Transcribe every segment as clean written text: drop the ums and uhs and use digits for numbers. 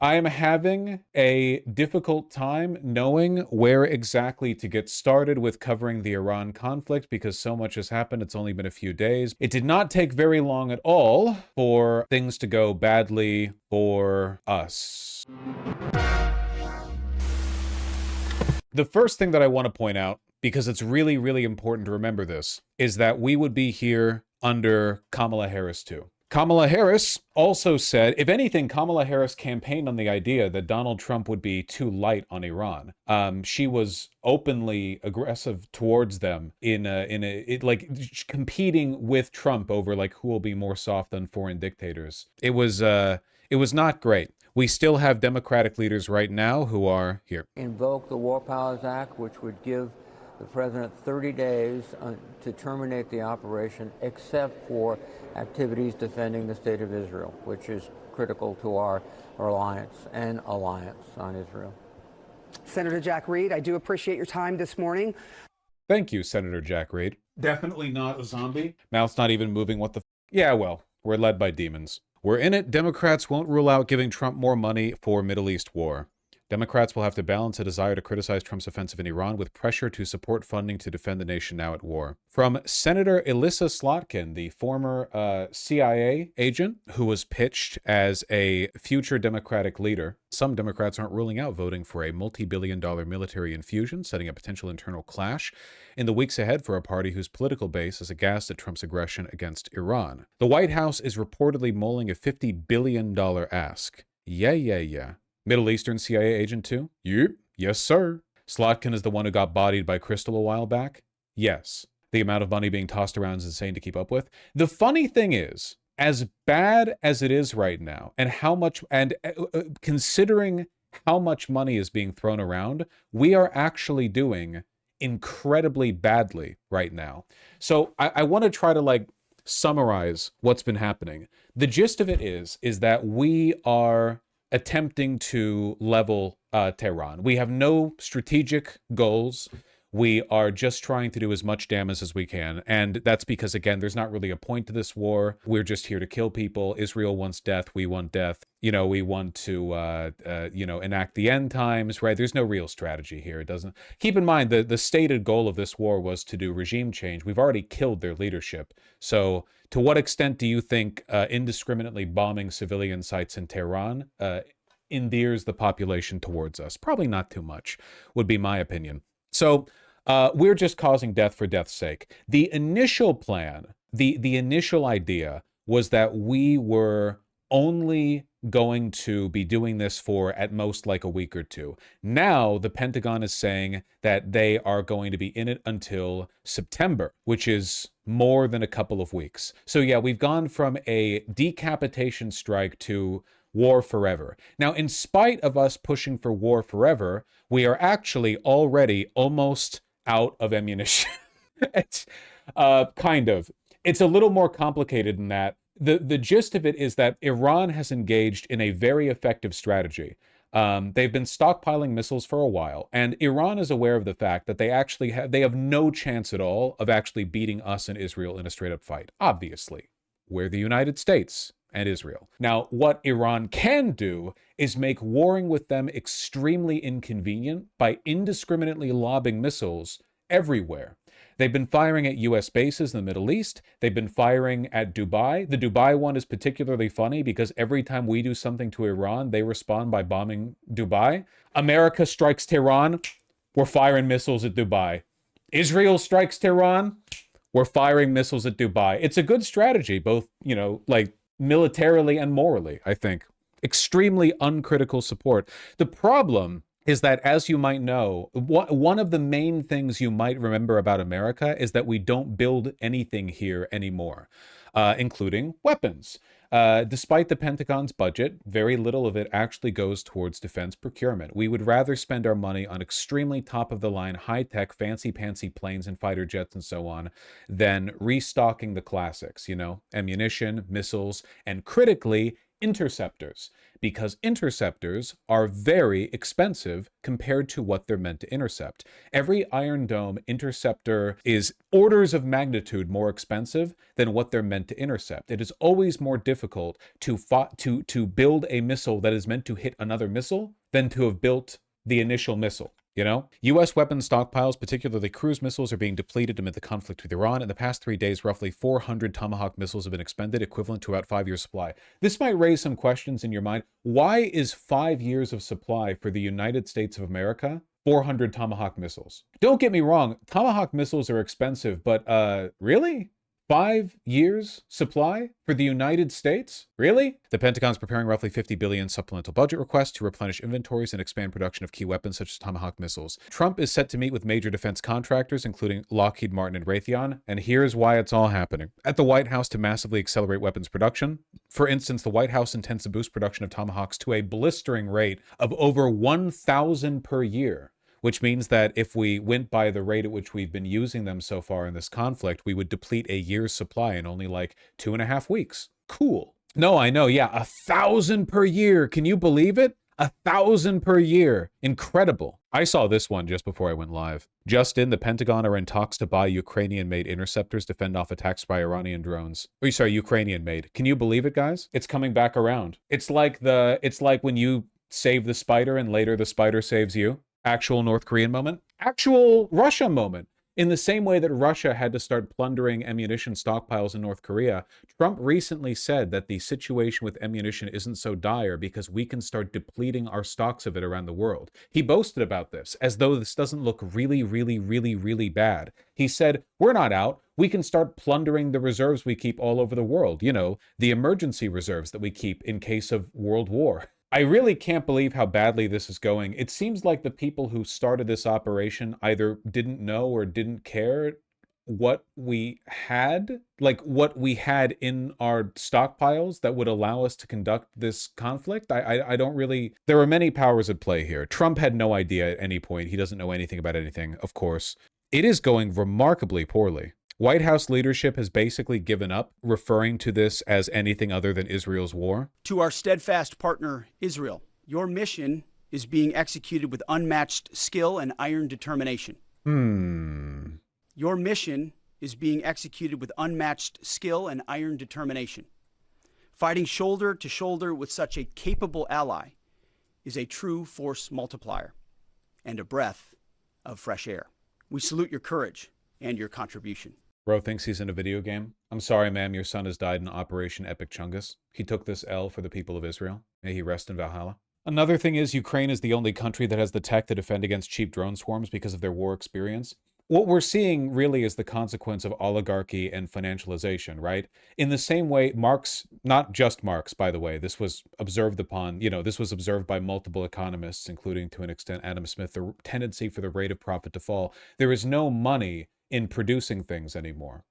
I am having a difficult time knowing where exactly to get started with covering the Iran conflict because so much has happened. It's only been a few days. It did not take very long at all for things to go badly for us. The first thing that I want to point out, because it's really, really important to remember this, is that we would be here under Kamala Harris too. Kamala Harris also said, if anything, Kamala Harris campaigned on the idea that Donald Trump would be too light on Iran. She was openly aggressive towards them like competing with Trump over like who will be more soft than foreign dictators. It was not great. We still have Democratic leaders right now who are here. Invoke the War Powers Act, which would give the president 30 days to terminate the operation, except for activities defending the state of Israel, which is critical to our alliance on Israel. Senator Jack Reed, I do appreciate your time this morning. Thank you, Senator Jack Reed. Definitely not a zombie. Mouth's not even moving. What the Yeah, well, we're led by demons. We're in it. Democrats won't rule out giving Trump more money for Middle East war. Democrats will have to balance a desire to criticize Trump's offensive in Iran with pressure to support funding to defend the nation now at war. From Senator Elissa Slotkin, the former CIA agent who was pitched as a future Democratic leader, some Democrats aren't ruling out voting for a multi-billion-dollar military infusion, setting a potential internal clash in the weeks ahead for a party whose political base is aghast at Trump's aggression against Iran. The White House is reportedly mulling a $50 billion ask. Yeah. Middle Eastern CIA agent too? Yep. Yes, sir. Slotkin is the one who got bodied by Crystal a while back? Yes. The amount of money being tossed around is insane to keep up with. The funny thing is, as bad as it is right now, and how much, considering how much money is being thrown around, we are actually doing incredibly badly right now. So I want to try to like summarize what's been happening. The gist of it is that we are attempting to level Tehran. We have no strategic goals. We are just trying to do as much damage as we can. And that's because, again, there's not really a point to this war. We're just here to kill people. Israel wants death. We want death. You know, we want to, enact the end times, right? There's no real strategy here. It doesn't. Keep in mind, the stated goal of this war was to do regime change. We've already killed their leadership. So to what extent do you think indiscriminately bombing civilian sites in Tehran endears the population towards us? Probably not too much, would be my opinion. So we're just causing death for death's sake. The initial plan, the initial idea was that we were only going to be doing this for at most like a week or two. Now the Pentagon is saying that they are going to be in it until September, which is more than a couple of weeks. So yeah, we've gone from a decapitation strike to war forever. Now, in spite of us pushing for war forever, we are actually already almost out of ammunition. It's kind of. It's a little more complicated than that. The gist of it is that Iran has engaged in a very effective strategy. They've been stockpiling missiles for a while, and Iran is aware of the fact that they have no chance at all of actually beating us and Israel in a straight-up fight. Obviously, we're the United States and Israel. Now, what Iran can do is make warring with them extremely inconvenient by indiscriminately lobbing missiles everywhere. They've been firing at U.S. bases in the Middle East. They've been firing at Dubai. The Dubai one is particularly funny because every time we do something to Iran, they respond by bombing Dubai. America strikes Tehran, we're firing missiles at Dubai. Israel strikes Tehran, we're firing missiles at Dubai. It's a good strategy, both, like militarily and morally, I think. Extremely uncritical support. The problem is that, as you might know, one of the main things you might remember about America is that we don't build anything here anymore, including weapons. Despite the Pentagon's budget, very little of it actually goes towards defense procurement. We would rather spend our money on extremely top-of-the-line, high-tech, fancy-pantsy planes and fighter jets and so on than restocking the classics, ammunition, missiles, and critically, interceptors, because interceptors are very expensive compared to what they're meant to intercept. Every Iron Dome interceptor is orders of magnitude more expensive than what they're meant to intercept. It is always more difficult to build a missile that is meant to hit another missile than to have built the initial missile. You know, U.S. weapons stockpiles, particularly cruise missiles, are being depleted amid the conflict with Iran. In the past 3 days, roughly 400 Tomahawk missiles have been expended, equivalent to about 5 years' supply. This might raise some questions in your mind. Why is 5 years of supply for the United States of America 400 Tomahawk missiles? Don't get me wrong, Tomahawk missiles are expensive, but really? 5 years supply for the United States? Really? The Pentagon's preparing roughly $50 billion supplemental budget requests to replenish inventories and expand production of key weapons such as Tomahawk missiles. Trump is set to meet with major defense contractors, including Lockheed Martin and Raytheon, and here's why it's all happening. At the White House to massively accelerate weapons production. For instance, the White House intends to boost production of Tomahawks to a blistering rate of over 1,000 per year, which means that if we went by the rate at which we've been using them so far in this conflict, we would deplete a year's supply in only like 2.5 weeks. Cool. No, I know. Yeah, 1,000 per year. Can you believe it? 1,000 per year. Incredible. I saw this one just before I went live. Just in, the Pentagon are in talks to buy Ukrainian-made interceptors to fend off attacks by Iranian drones. Oh, sorry, Ukrainian-made. Can you believe it, guys? It's coming back around. It's like when you save the spider and later the spider saves you. Actual North Korean moment, actual Russia moment. In the same way that Russia had to start plundering ammunition stockpiles in North Korea, Trump recently said that the situation with ammunition isn't so dire because we can start depleting our stocks of it around the world. He boasted about this as though this doesn't look really, really, really, really bad. He said, we're not out. We can start plundering the reserves we keep all over the world. You know, the emergency reserves that we keep in case of world war. I really can't believe how badly this is going. It seems like the people who started this operation either didn't know or didn't care what we had, like what we had in our stockpiles that would allow us to conduct this conflict. I don't really... There are many powers at play here. Trump had no idea at any point. He doesn't know anything about anything, of course. It is going remarkably poorly. White House leadership has basically given up, referring to this as anything other than Israel's war. To our steadfast partner, Israel, your mission is being executed with unmatched skill and iron determination. Your mission is being executed with unmatched skill and iron determination. Fighting shoulder to shoulder with such a capable ally is a true force multiplier and a breath of fresh air. We salute your courage and your contribution. Bro thinks he's in a video game. I'm sorry, ma'am, your son has died in Operation Epic Chungus. He took this L for the people of Israel. May he rest in Valhalla. Another thing is Ukraine is the only country that has the tech to defend against cheap drone swarms because of their war experience. What we're seeing really is the consequence of oligarchy and financialization, right? In the same way, Marx, not just Marx, by the way, this was observed upon, this was observed by multiple economists, including to an extent Adam Smith, the tendency for the rate of profit to fall. There is no money in producing things anymore,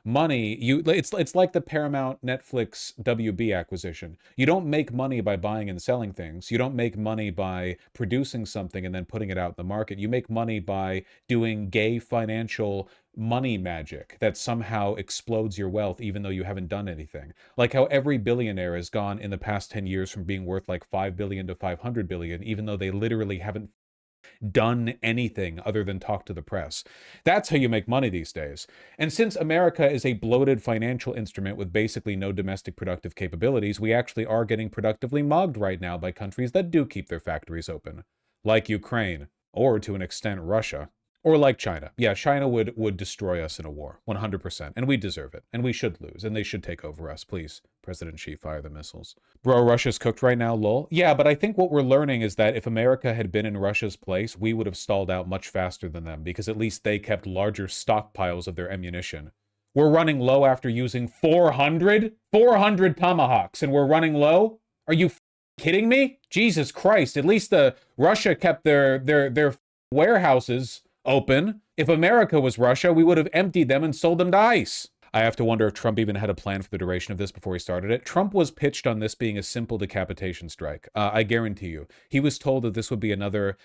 money, it's like the Paramount Netflix WB acquisition. You don't make money by buying and selling things. You don't make money by producing something and then putting it out in the market. You make money by doing gay financial money magic that somehow explodes your wealth even though you haven't done anything. Like how every billionaire has gone in the past 10 years from being worth like 5 billion to 500 billion, even though they literally haven't done anything other than talk to the press. That's how you make money these days. And since America is a bloated financial instrument with basically no domestic productive capabilities, we actually are getting productively mogged right now by countries that do keep their factories open, like Ukraine, or to an extent Russia, or like China. Yeah, China would destroy us in a war, 100%, and we deserve it, and we should lose, and they should take over us. Please, President Xi, fire the missiles. Bro, Russia's cooked right now, lol. Yeah, but I think what we're learning is that if America had been in Russia's place, we would have stalled out much faster than them, because at least they kept larger stockpiles of their ammunition. We're running low after using 400 Tomahawks, and we're running low? Are you kidding me? Jesus Christ, at least Russia kept their warehouses open. If America was Russia, we would have emptied them and sold them to ICE. I have to wonder if Trump even had a plan for the duration of this before he started it. Trump was pitched on this being a simple decapitation strike. I guarantee you. He was told that this would be another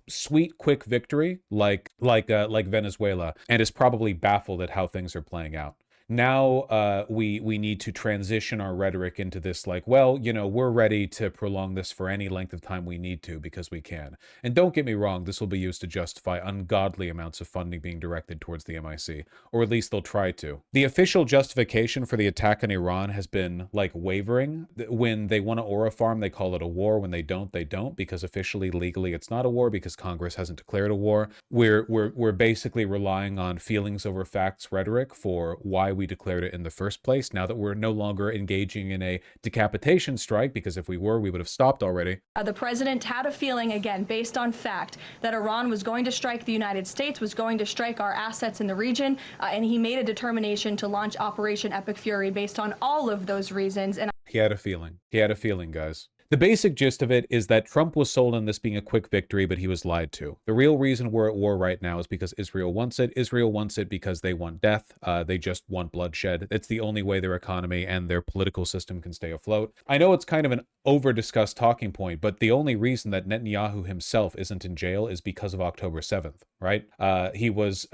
sweet, quick victory like Venezuela, and is probably baffled at how things are playing out. Now we need to transition our rhetoric into this like, well, you know, we're ready to prolong this for any length of time we need to because we can. And don't get me wrong, this will be used to justify ungodly amounts of funding being directed towards the MIC, or at least they'll try to. The official justification for the attack on Iran has been like wavering. When they want to aura farm, they call it a war. When they don't, because officially, legally, it's not a war because Congress hasn't declared a war. We're basically relying on feelings over facts rhetoric for why we declared it in the first place, now that we're no longer engaging in a decapitation strike, because if we were, we would have stopped already. The president had a feeling, again, based on fact, that Iran was going to strike the United States, was going to strike our assets in the region, and he made a determination to launch Operation Epic Fury based on all of those reasons. And he had a feeling. He had a feeling, guys. The basic gist of it is that Trump was sold on this being a quick victory, but he was lied to. The real reason we're at war right now is because Israel wants it. Israel wants it because they want death. They just want bloodshed. It's the only way their economy and their political system can stay afloat. I know it's kind of an over-discussed talking point, but the only reason that Netanyahu himself isn't in jail is because of October 7th, right? He was,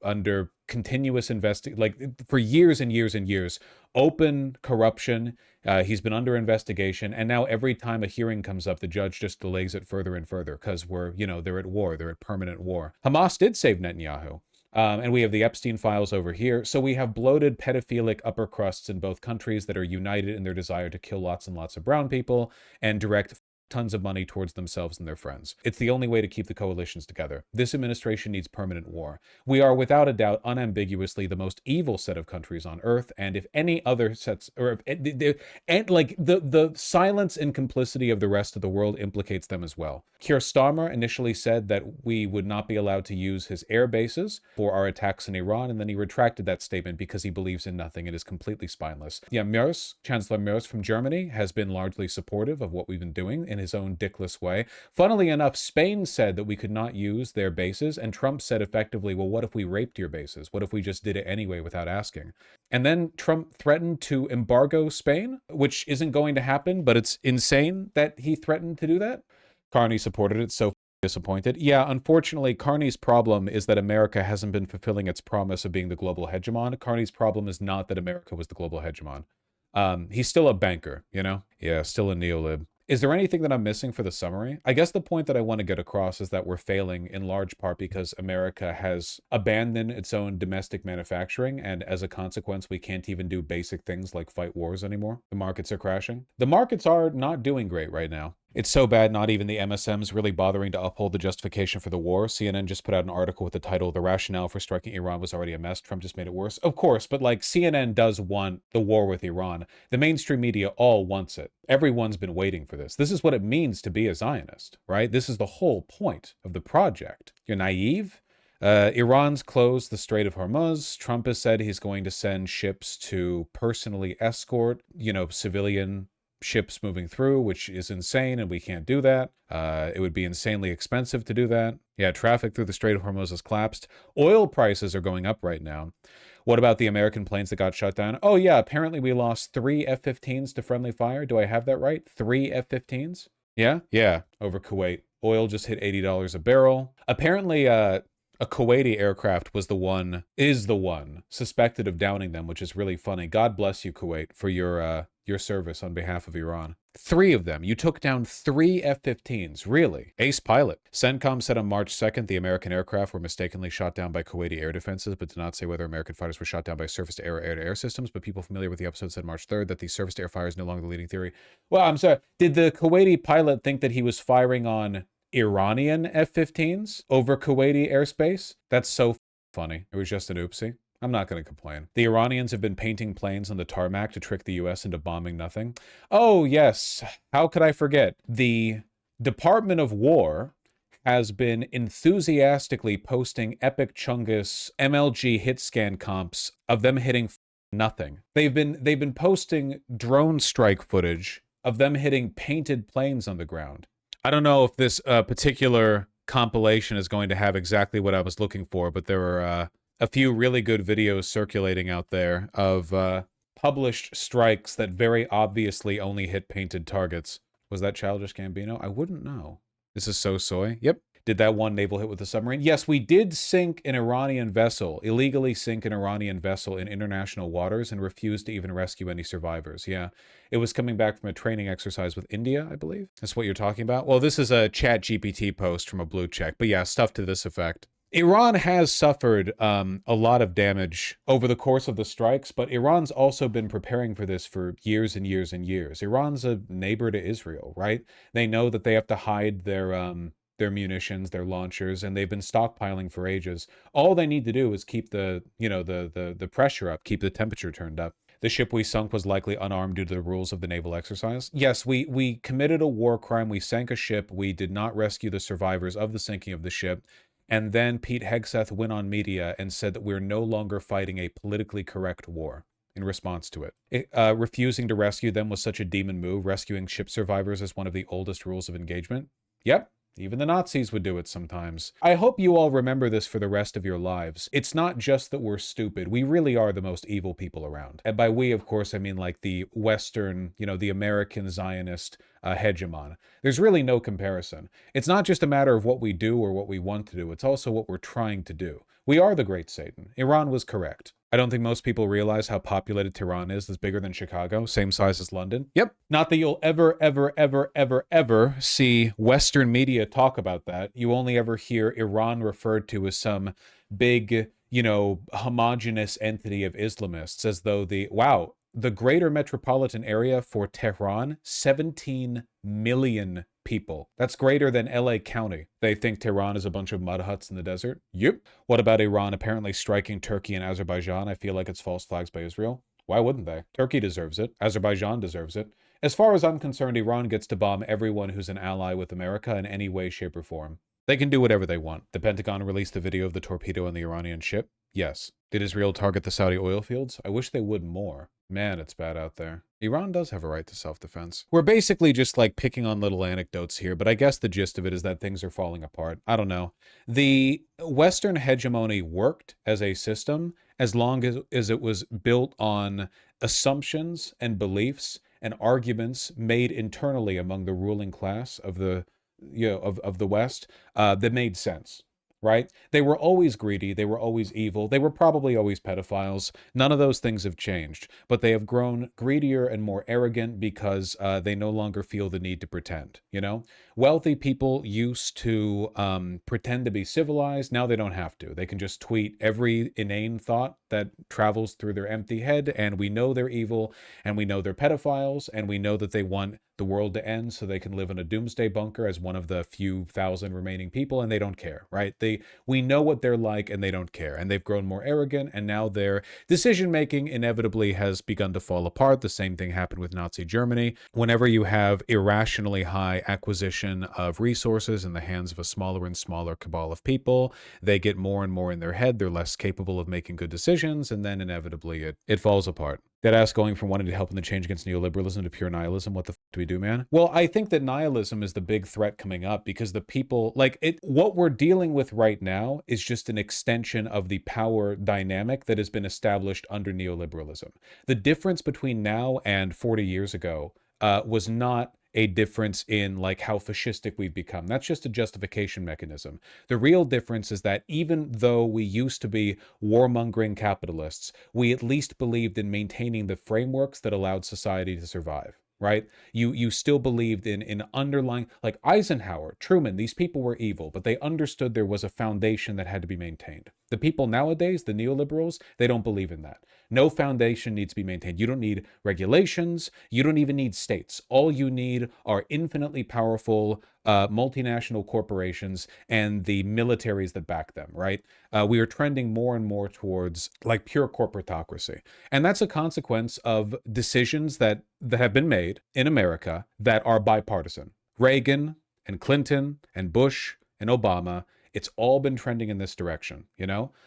under continuous for years and years and years, open corruption. He's been under investigation, and now every time a hearing comes up, the judge just delays it further and further because they're at war. They're at permanent war. Hamas did save Netanyahu. And we have the Epstein files over here. So we have bloated, pedophilic upper crusts in both countries that are united in their desire to kill lots and lots of brown people and direct tons of money towards themselves and their friends. It's the only way to keep the coalitions together. This administration needs permanent war. We are without a doubt unambiguously the most evil set of countries on earth, and if any other sets, or the silence and complicity of the rest of the world implicates them as well. Keir Starmer initially said that we would not be allowed to use his air bases for our attacks in Iran, and then he retracted that statement because he believes in nothing. It is completely spineless. Yeah, Chancellor Merz from Germany has been largely supportive of what we've been doing in his own dickless way. Funnily enough, Spain said that we could not use their bases, and Trump said effectively, well, what if we raped your bases? What if we just did it anyway without asking? And then Trump threatened to embargo Spain, which isn't going to happen, but it's insane that he threatened to do that. Carney supported it, so disappointed. Yeah, unfortunately, Carney's problem is that America hasn't been fulfilling its promise of being the global hegemon. Carney's problem is not that America was the global hegemon. He's still a banker, you know? Yeah, still a neolib. Is there anything that I'm missing for the summary? I guess the point that I want to get across is that we're failing in large part because America has abandoned its own domestic manufacturing, and as a consequence, we can't even do basic things like fight wars anymore. The markets are crashing. The markets are not doing great right now. It's so bad, not even the MSM's really bothering to uphold the justification for the war. CNN just put out an article with the title, "The rationale for striking Iran was already a mess. Trump just made it worse." Of course, but like CNN does want the war with Iran. The mainstream media all wants it. Everyone's been waiting for this. This is what it means to be a Zionist, right? This is the whole point of the project. You're naive? Iran's closed the Strait of Hormuz. Trump has said he's going to send ships to personally escort, civilian ships moving through, which is insane, and we can't do that. It would be insanely expensive to do that. Yeah, traffic through the Strait of Hormuz has collapsed. Oil prices are going up right now. What about the American planes that got shut down? Oh yeah, apparently we lost 3 F-15s to friendly fire. Do I have that right? 3 F-15s? Yeah? Yeah, over Kuwait. Oil just hit $80 a barrel. Apparently, a Kuwaiti aircraft is the one suspected of downing them, which is really funny. God bless you, Kuwait, for your service on behalf of Iran. 3 of them. You took down 3 F-15s. Really? Ace pilot. CENTCOM said on March 2nd the American aircraft were mistakenly shot down by Kuwaiti air defenses, but did not say whether American fighters were shot down by surface-to-air or air-to-air systems. But people familiar with the episode said March 3rd that the surface-to-air fire is no longer the leading theory. Well, I'm sorry. Did the Kuwaiti pilot think that he was firing on Iranian F-15s over Kuwaiti airspace? That's so funny. It was just an oopsie. I'm not going to complain. The Iranians have been painting planes on the tarmac to trick the U.S. into bombing nothing. Oh, yes. How could I forget? The Department of War has been enthusiastically posting Epic Chungus MLG hit scan comps of them hitting nothing. They've been posting drone strike footage of them hitting painted planes on the ground. I don't know if this particular compilation is going to have exactly what I was looking for, but there are a few really good videos circulating out there of published strikes that very obviously only hit painted targets. Was that Childish Gambino? I wouldn't know. This is so soy. Yep. Did that one naval hit with a submarine? Yes, we did sink an Iranian vessel, illegally sink an Iranian vessel in international waters and refused to even rescue any survivors. Yeah, it was coming back from a training exercise with India, I believe. That's what you're talking about? Well, this is a chat GPT post from a blue check, but yeah, stuff to this effect. Iran has suffered a lot of damage over the course of the strikes, but Iran's also been preparing for this for years and years and years. Iran's a neighbor to Israel, right? They know that they have to hide their munitions, their launchers, and they've been stockpiling for ages. All they need to do is keep the pressure up, keep the temperature turned up. The ship we sunk was likely unarmed due to the rules of the naval exercise. Yes, we committed a war crime. We sank a ship. We did not rescue the survivors of the sinking of the ship. And then Pete Hegseth went on media and said that we're no longer fighting a politically correct war in response to it. Refusing to rescue them was such a demon move. Rescuing ship survivors is one of the oldest rules of engagement. Yep. Even the Nazis would do it sometimes. I hope you all remember this for the rest of your lives. It's not just that we're stupid. We really are the most evil people around. And by we, of course, I mean like the Western, the American Zionist hegemon. There's really no comparison. It's not just a matter of what we do or what we want to do. It's also what we're trying to do. We are the great Satan. Iran was correct. I don't think most people realize how populated Tehran is. It's bigger than Chicago, same size as London. Yep. Not that you'll ever see Western media talk about that. You only ever hear Iran referred to as some big, homogenous entity of Islamists, as though the greater metropolitan area for Tehran, 17 million people. That's greater than LA County. They think Tehran is a bunch of mud huts in the desert. Yep. What about Iran apparently striking Turkey and Azerbaijan? I feel like it's false flags by Israel. Why wouldn't they? Turkey deserves it. Azerbaijan deserves it. As far as I'm concerned, Iran gets to bomb everyone who's an ally with America in any way, shape, or form. They can do whatever they want. The Pentagon released the video of the torpedo on the Iranian ship. Yes. Did Israel target the Saudi oil fields? I wish they would more. Man, it's bad out there. Iran does have a right to self-defense. We're basically just like picking on little anecdotes here, but I guess the gist of it is that things are falling apart. I don't know. The Western hegemony worked as a system as long as it was built on assumptions and beliefs and arguments made internally among the ruling class of the West that made sense. Right? They were always greedy. They were always evil. They were probably always pedophiles. None of those things have changed, but they have grown greedier and more arrogant because they no longer feel the need to pretend, Wealthy people used to pretend to be civilized. Now they don't have to. They can just tweet every inane thought that travels through their empty head, and we know they're evil, and we know they're pedophiles, and we know that they want the world to end so they can live in a doomsday bunker as one of the few thousand remaining people, and they don't care, right? We know what they're like, and they don't care, and they've grown more arrogant, and now their decision-making inevitably has begun to fall apart. The same thing happened with Nazi Germany. Whenever you have irrationally high acquisition of resources in the hands of a smaller and smaller cabal of people, they get more and more in their head, they're less capable of making good decisions, and then inevitably it falls apart. Deadass going from wanting to help in the change against neoliberalism to pure nihilism. What the f do we do, man? Well, I think that nihilism is the big threat coming up because the people, what we're dealing with right now is just an extension of the power dynamic that has been established under neoliberalism. The difference between now and 40 years ago was not a difference in how fascistic we've become. That's just a justification mechanism. The real difference is that even though we used to be warmongering capitalists, we at least believed in maintaining the frameworks that allowed society to survive. Right? You still believed in underlying, like Eisenhower, Truman, these people were evil, but they understood there was a foundation that had to be maintained. The people nowadays, the neoliberals, they don't believe in that. No foundation needs to be maintained. You don't need regulations. You don't even need states. All you need are infinitely powerful multinational corporations and the militaries that back them, right? We are trending more and more towards pure corporatocracy. And that's a consequence of decisions that have been made in America that are bipartisan. Reagan and Clinton and Bush and Obama, it's all been trending in this direction,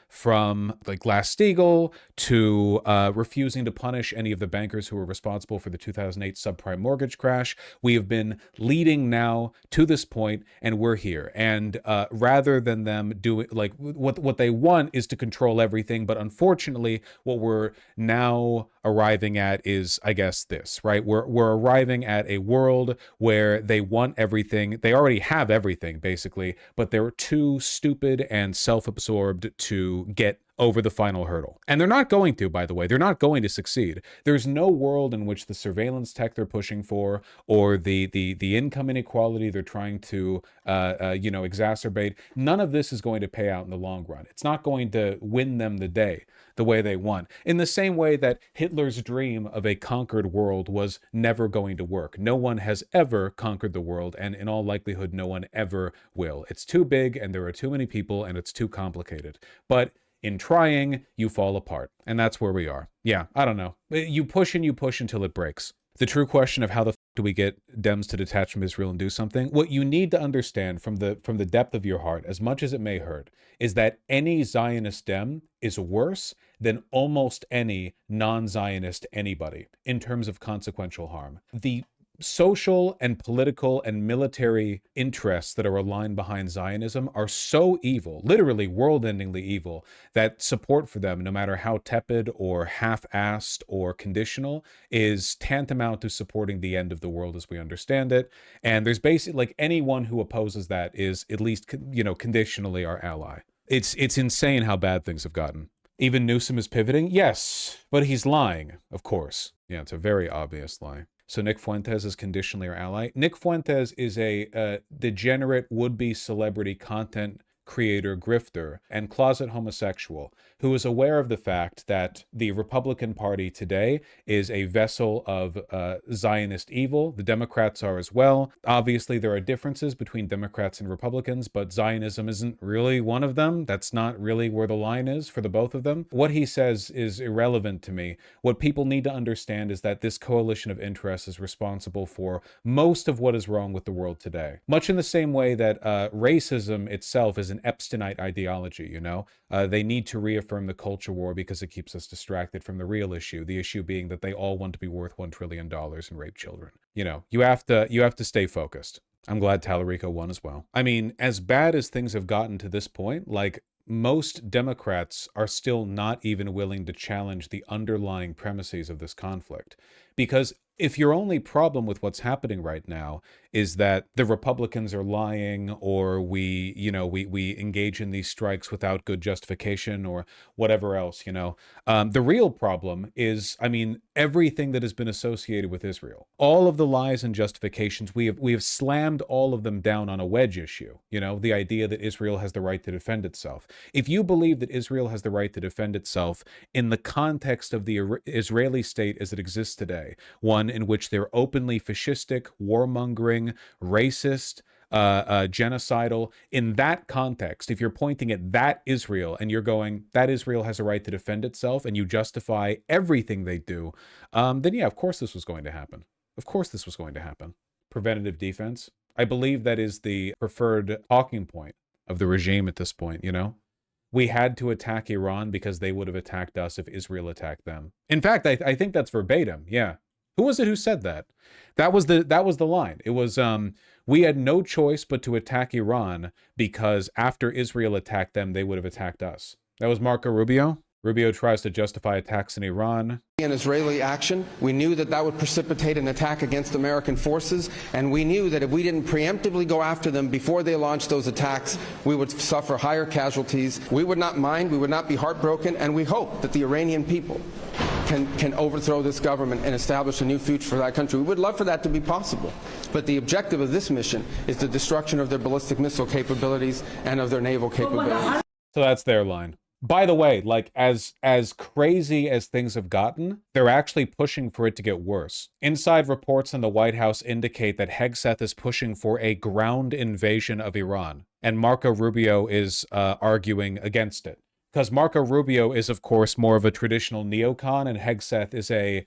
from Glass-Steagall to refusing to punish any of the bankers who were responsible for the 2008 subprime mortgage crash. We have been leading now to this point, and we're here. And rather than them doing what they want is to control everything, but unfortunately, what we're now arriving at is, I guess, this, right? We're arriving at a world where they want everything. They already have everything, basically, but they're too stupid and self-absorbed to get over the final hurdle. And they're not going to, by the way. They're not going to succeed. There's no world in which the surveillance tech they're pushing for, or the income inequality they're trying to exacerbate, none of this is going to pay out in the long run. It's not going to win them the day the way they want. In the same way that Hitler's dream of a conquered world was never going to work. No one has ever conquered the world, and in all likelihood, no one ever will. It's too big, and there are too many people, and it's too complicated. But in trying, you fall apart. And that's where we are. Yeah, I don't know. You push and you push until it breaks. The true question of how the f do we get Dems to detach from Israel and do something? What you need to understand from the depth of your heart, as much as it may hurt, is that any Zionist Dem is worse than almost any non-Zionist anybody in terms of consequential harm. The social and political and military interests that are aligned behind Zionism are so evil, literally world-endingly evil, that support for them, no matter how tepid or half-assed or conditional, is tantamount to supporting the end of the world as we understand it. And there's basically, like, anyone who opposes that is at least, conditionally our ally. It's insane how bad things have gotten. Even Newsom is pivoting? Yes, but he's lying, of course. Yeah, it's a very obvious lie. So Nick Fuentes is conditionally our ally. Nick Fuentes is a degenerate would-be celebrity content creator, grifter, and closet homosexual who is aware of the fact that the Republican Party today is a vessel of Zionist evil. The Democrats are as well. Obviously, there are differences between Democrats and Republicans, but Zionism isn't really one of them. That's not really where the line is for the both of them. What he says is irrelevant to me. What people need to understand is that this coalition of interests is responsible for most of what is wrong with the world today. Much in the same way that racism itself is an Epsteinite ideology, They need to reaffirm the culture war because it keeps us distracted from the real issue, the issue being that they all want to be worth $1 trillion and rape children. You have to stay focused. I'm glad Tallarico won as well. I mean, as bad as things have gotten to this point, like, most Democrats are still not even willing to challenge the underlying premises of this conflict. Because if your only problem with what's happening right now is that the Republicans are lying, or we engage in these strikes without good justification, or whatever else, the real problem is, everything that has been associated with Israel. All of the lies and justifications, we have slammed all of them down on a wedge issue, the idea that Israel has the right to defend itself. If you believe that Israel has the right to defend itself in the context of the Israeli state as it exists today, one in which they're openly fascistic, warmongering, racist, genocidal, in that context, if you're pointing at that Israel and you're going, that Israel has a right to defend itself, and you justify everything they do, then yeah, of course this was going to happen. Of course this was going to happen. Preventative defense. I believe that is the preferred talking point of the regime at this point, We had to attack Iran because they would have attacked us if Israel attacked them. In fact, I think that's verbatim, yeah. Who was it who said that? That was the line. It was, we had no choice but to attack Iran because after Israel attacked them, they would have attacked us. That was Marco Rubio. Rubio tries to justify attacks in Iran. An Israeli action. We knew that would precipitate an attack against American forces, and we knew that if we didn't preemptively go after them before they launched those attacks, we would suffer higher casualties. We would not mind, we would not be heartbroken, and we hope that the Iranian people can overthrow this government and establish a new future for that country. We would love for that to be possible. But the objective of this mission is the destruction of their ballistic missile capabilities and of their naval capabilities. So that's their line. By the way, like, as crazy as things have gotten, they're actually pushing for it to get worse. Inside reports in the White House indicate that Hegseth is pushing for a ground invasion of Iran, and Marco Rubio is arguing against it. Because Marco Rubio is, of course, more of a traditional neocon, and Hegseth is a,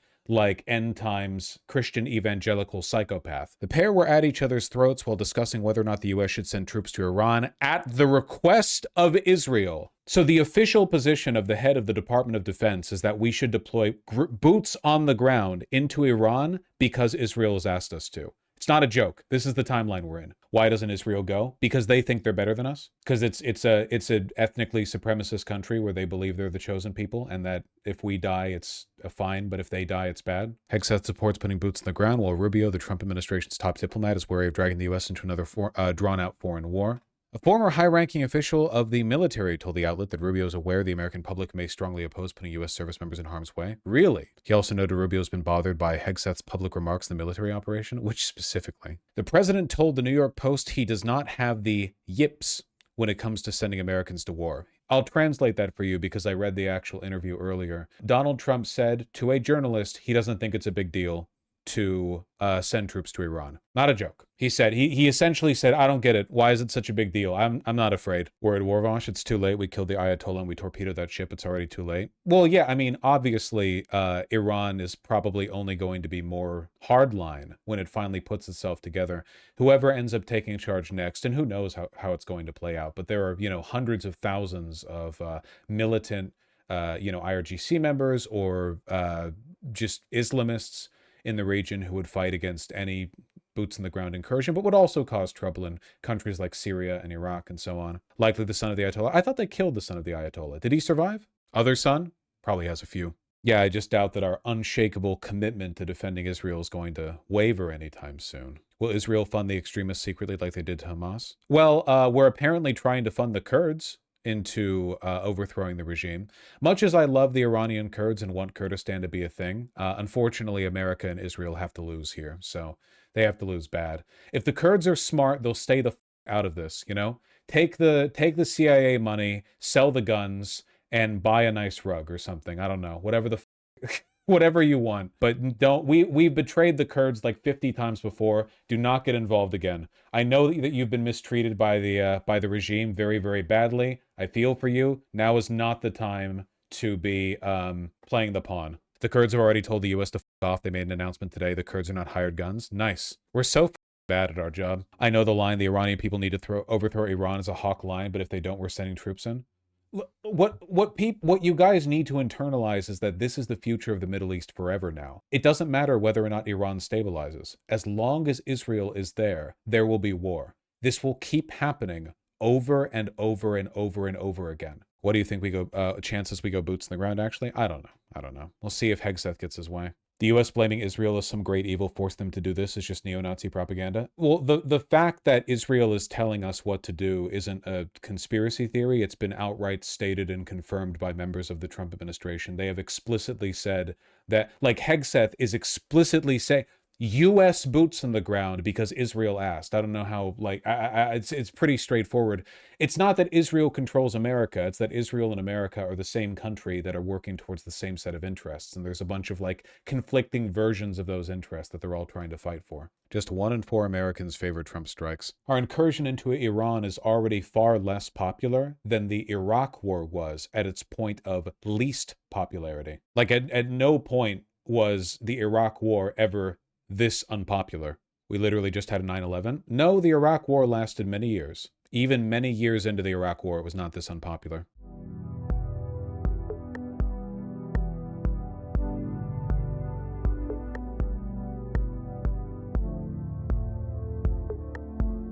end times Christian evangelical psychopath. The pair were at each other's throats while discussing whether or not the U.S. should send troops to Iran at the request of Israel. So the official position of the head of the Department of Defense is that we should deploy boots on the ground into Iran because Israel has asked us to. It's not a joke. This is the timeline we're in. Why doesn't Israel go? Because they think they're better than us. Because it's an ethnically supremacist country where they believe they're the chosen people, and that if we die, it's fine, but if they die, it's bad. Hegseth supports putting boots on the ground, while Rubio, the Trump administration's top diplomat, is wary of dragging the U.S. into another drawn-out foreign war. A former high-ranking official of the military told the outlet that Rubio is aware the American public may strongly oppose putting U.S. service members in harm's way. Really? He also noted Rubio has been bothered by Hegseth's public remarks in the military operation. Which specifically? The president told the New York Post he does not have the yips when it comes to sending Americans to war. I'll translate that for you because I read the actual interview earlier. Donald Trump said to a journalist he doesn't think it's a big deal to send troops to Iran. Not a joke. He said, he essentially said, I don't get it. Why is it such a big deal? I'm not afraid. We're at Warvash. It's too late. We killed the Ayatollah and we torpedoed that ship. It's already too late. Well, yeah, I mean, obviously, Iran is probably only going to be more hardline when it finally puts itself together. Whoever ends up taking charge next, and who knows how it's going to play out, but there are, hundreds of thousands of militant, IRGC members or just Islamists in the region who would fight against any boots in the ground incursion, but would also cause trouble in countries like Syria and Iraq and so on. Likely the son of the Ayatollah. I thought they killed the son of the Ayatollah. Did he survive? Other son? Probably has a few. Yeah, I just doubt that our unshakable commitment to defending Israel is going to waver anytime soon. Will Israel fund the extremists secretly like they did to Hamas? Well, we're apparently trying to fund the Kurds into overthrowing the regime. Much as I love the Iranian Kurds and want Kurdistan to be a thing, unfortunately, America and Israel have to lose here. So they have to lose bad. If the Kurds are smart, they'll stay the out of this, Take the CIA money, sell the guns, and buy a nice rug or something. I don't know. Whatever you want, but we've betrayed the Kurds like 50 times before. Do not get involved again. I know that you've been mistreated by the regime very, very badly. I feel for you. Now is not the time to be playing the pawn. The Kurds have already told the U.S. to f*** off. They made an announcement today. The Kurds are not hired guns. Nice. We're so bad at our job. I know the line, the Iranian people need to overthrow Iran is a hawk line, but if they don't, we're sending troops in. What you guys need to internalize is that this is the future of the Middle East forever now. It doesn't matter whether or not Iran stabilizes. As long as Israel is there will be war. This will keep happening over and over and over and over again. What do you think chances we go boots in the ground, actually? I don't know. We'll see if Hegseth gets his way. The U.S. blaming Israel as some great evil forced them to do this is just neo-Nazi propaganda. Well, the fact that Israel is telling us what to do isn't a conspiracy theory. It's been outright stated and confirmed by members of the Trump administration. They have explicitly said that, like Hegseth is explicitly saying, U.S. boots on the ground because Israel asked. I don't know how, it's pretty straightforward. It's not that Israel controls America. It's that Israel and America are the same country that are working towards the same set of interests. And there's a bunch of conflicting versions of those interests that they're all trying to fight for. Just 1 in 4 Americans favor Trump strikes. Our incursion into Iran is already far less popular than the Iraq war was at its point of least popularity. At no point was the Iraq war ever this unpopular. We literally just had a 9/11. No, the Iraq war lasted many years. Even many years into the Iraq war, it was not this unpopular.